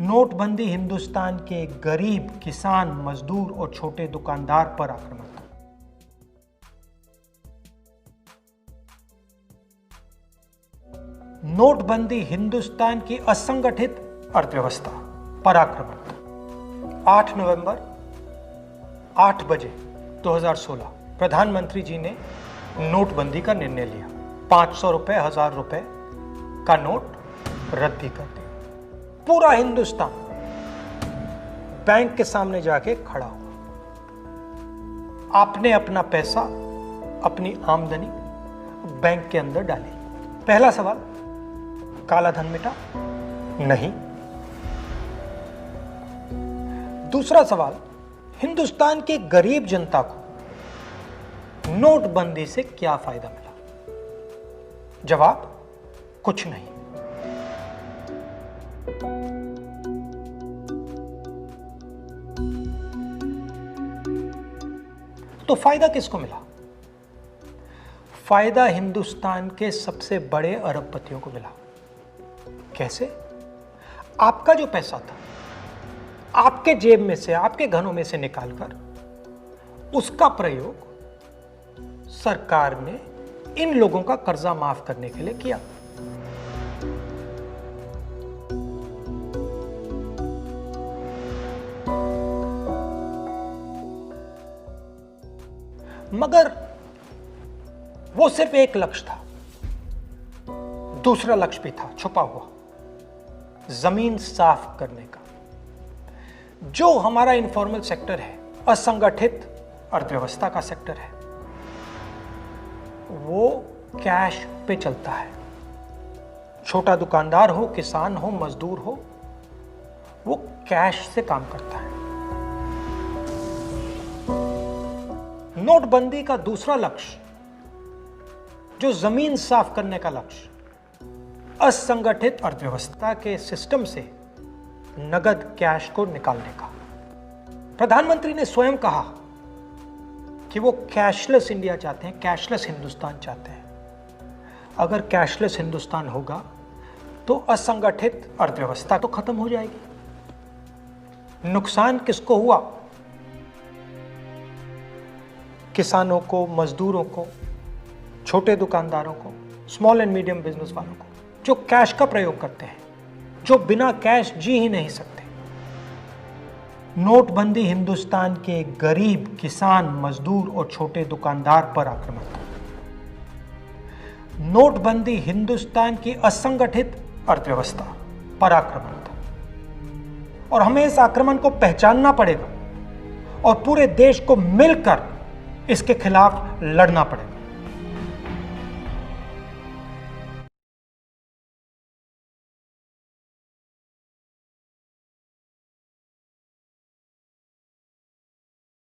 नोटबंदी हिंदुस्तान के गरीब, किसान, मजदूर और छोटे दुकानदार पर आक्रमण था। नोटबंदी हिंदुस्तान की असंगठित अर्थव्यवस्था पर आक्रमण था। 8 नवंबर 8 बजे 2016 प्रधानमंत्री जी ने नोटबंदी का निर्णय लिया। 500 रुपए, 1000 रुपए का नोट रद्दी कर दिया। पूरा हिंदुस्तान बैंक के सामने जाके खड़ा हुआ। आपने अपना पैसा, अपनी आमदनी बैंक के अंदर डाली। पहला सवाल, काला धन मिटा? नहीं। दूसरा सवाल, हिंदुस्तान के गरीब जनता को नोटबंदी से क्या फायदा मिला? जवाब, कुछ नहीं। तो फायदा किसको मिला? फायदा हिंदुस्तान के सबसे बड़े अरबपतियों को मिला। कैसे? आपका जो पैसा था, आपके जेब में से, आपके घरों में से निकालकर उसका प्रयोग सरकार ने इन लोगों का कर्जा माफ करने के लिए किया। मगर वो सिर्फ एक लक्ष्य था। दूसरा लक्ष्य भी था छुपा हुआ, जमीन साफ करने का। जो हमारा इनफॉर्मल सेक्टर है, असंगठित अर्थव्यवस्था का सेक्टर है, वो कैश पे चलता है। छोटा दुकानदार हो, किसान हो, मजदूर हो, वो कैश से काम करता है। नोटबंदी का दूसरा लक्ष्य, जो जमीन साफ करने का लक्ष्य, असंगठित अर्थव्यवस्था के सिस्टम से नगद कैश को निकालने का। प्रधानमंत्री ने स्वयं कहा कि वो कैशलेस इंडिया चाहते हैं, कैशलेस हिंदुस्तान चाहते हैं। अगर कैशलेस हिंदुस्तान होगा तो असंगठित अर्थव्यवस्था तो खत्म हो जाएगी। नुकसान किसको हुआ? किसानों को, मजदूरों को, छोटे दुकानदारों को, स्मॉल एंड मीडियम बिजनेस वालों को, जो कैश का प्रयोग करते हैं, जो बिना कैश जी ही नहीं सकते। नोटबंदी हिंदुस्तान के गरीब, किसान, मजदूर और छोटे दुकानदार पर आक्रमण था। नोटबंदी हिंदुस्तान की असंगठित अर्थव्यवस्था पर आक्रमण था। और हमें इस आक्रमण को पहचानना पड़ेगा और पूरे देश को मिलकर इसके खिलाफ लड़ना पड़ेगा।